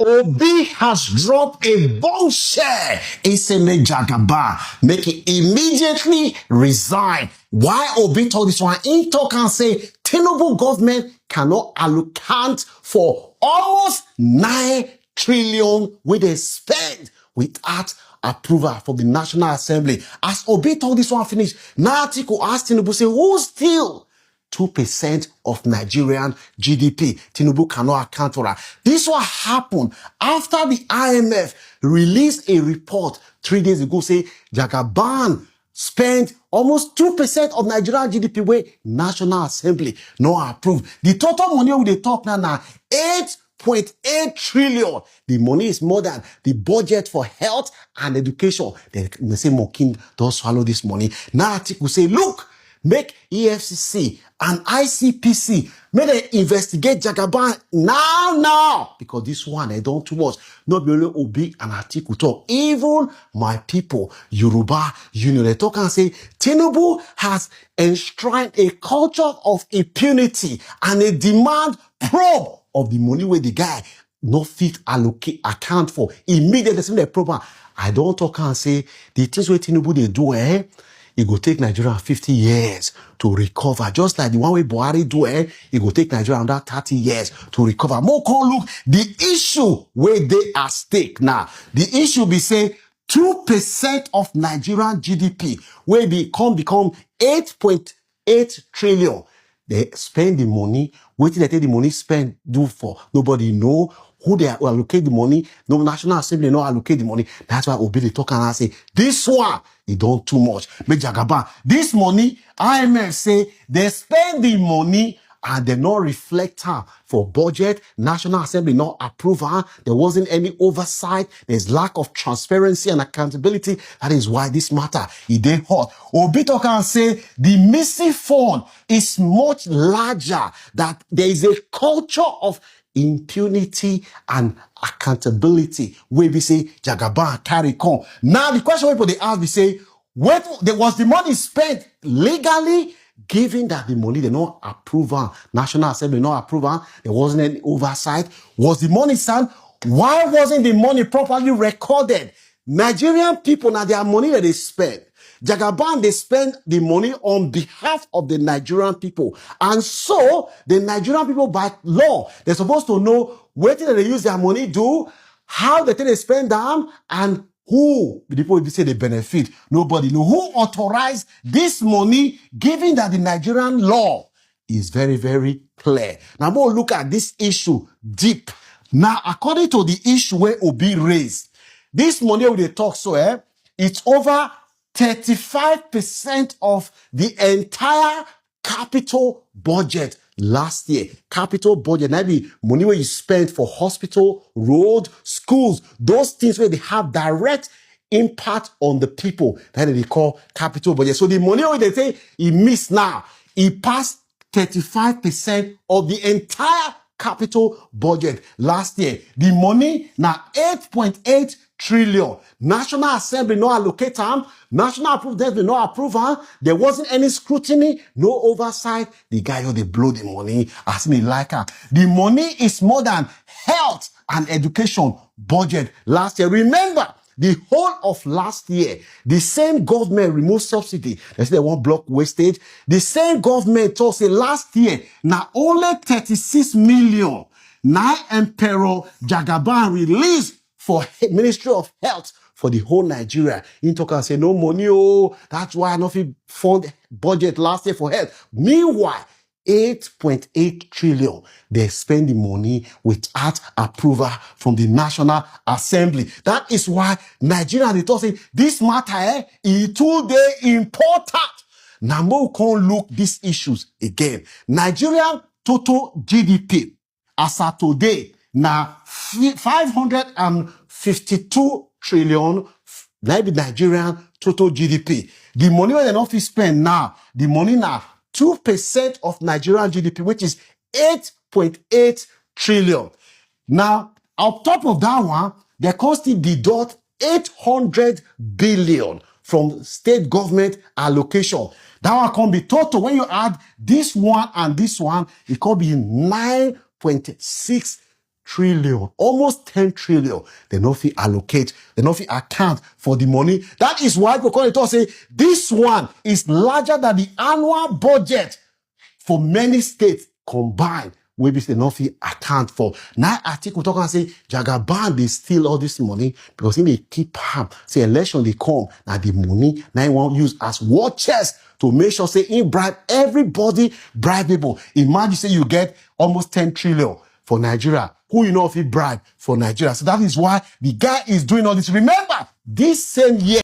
Obi has dropped a bombshell. Isene Jagaba make it immediately resign. Why Obi told this one? He talk and say Tinubu government cannot allocate for almost 9 trillion with they spend without approval from the National Assembly. As Obi told this one finish, now article asked Tinubu say who still 2% of Nigerian GDP. Tinubu cannot account for that. This will happen after the IMF released a report 3 days ago say Jagaban spent almost 2% of Nigerian GDP where National Assembly no approve. The total money we they talk now 8.8 trillion. The money is more than the budget for health and education. They say Mokin don't swallow this money. Now article say, look, make EFCC and ICPC, may they investigate Jagaban now, because this one, they don't too much. Not only Obi and Atiku talk, even my people, Yoruba Union, they talk and say, Tinubu has enshrined a culture of impunity and a demand probe of the money where the guy no fit allocate account for immediately. The proper. I don't talk and say, the things where Tinubu they do, it will take Nigeria 50 years to recover. Just like the one way Buhari do, it will take Nigeria under 30 years to recover. More can look, the issue where they are stake now. The issue be say 2% of Nigerian GDP where become 8.8 trillion. They spend the money, waiting they take the money spend do for. Nobody know who they allocate the money. No National Assembly no allocate the money. That's why Obi they talk and say, this one, it don't too much. Make Jagaba. This money, IMF say, they spend the money and they not reflect her for budget. National Assembly not approve her. There wasn't any oversight. There's lack of transparency and accountability. That is why this matter, it dey hot. Obi talk and say, the missing fund is much larger, that there is a culture of impunity and accountability where we say Jagaban carry on. Now the question people they ask we say, was the money spent legally? Given that the money they not approval, National Assembly not approval, there wasn't any oversight. Was the money sent? Why wasn't the money properly recorded? Nigerian people now their money that they spend. Jagaban, they spend the money on behalf of the Nigerian people. And so, the Nigerian people, by law, they're supposed to know where they use their money do, how they spend them, and who the people will say they benefit. Nobody know who authorized this money, given that the Nigerian law is very, very clear. Now, we'll look at this issue deep. Now, according to the issue where Obi raised, this money we talk so, it's over 35% of the entire capital budget last year. Capital budget, that be money where you spend for hospital, road, schools, those things where they have direct impact on the people. That they call capital budget. So the money where they say it missed now, it passed 35% of the entire capital budget last year. The money now 8.8 trillion. National Assembly no allocate them. National approve them, they no approve them. There wasn't any scrutiny, no oversight. The guy who they blow the money as me like her. The money is more than health and education budget last year. Remember, the whole of last year, the same government removed subsidy. They say they want block wastage. The same government told say last year, now only 36 million. Now Emperor Jagaban released for Ministry of Health for the whole Nigeria. In talk and say no money, oh, that's why I not fund budget last year for health. Meanwhile, 8.8 trillion, they spend the money without approval from the National Assembly. That is why Nigeria, they talk say, this matter, is today important. Now, we can look these issues again. Nigerian total GDP, as of today, now 552 trillion, that be Nigerian total GDP. The money where they not spend now, the money now, 2% of Nigerian GDP, which is 8.8 trillion. Now, on top of that one, they cost it deduct 800 billion from state government allocation. That one can be total. When you add this one and this one, it can be 9.6 trillion, almost 10 trillion. They no fit allocate, they no fit account for the money. That is why people say this one is larger than the annual budget for many states combined. We be say no fit account for. Now article talk and say Jagaban they steal all this money because they keep am. Say election they come, now the money now he won't use as war chest to make sure say he bribe everybody bribeable. Imagine say you get almost 10 trillion for Nigeria. Who you know if he bribe for Nigeria? So that is why the guy is doing all this. Remember, this same year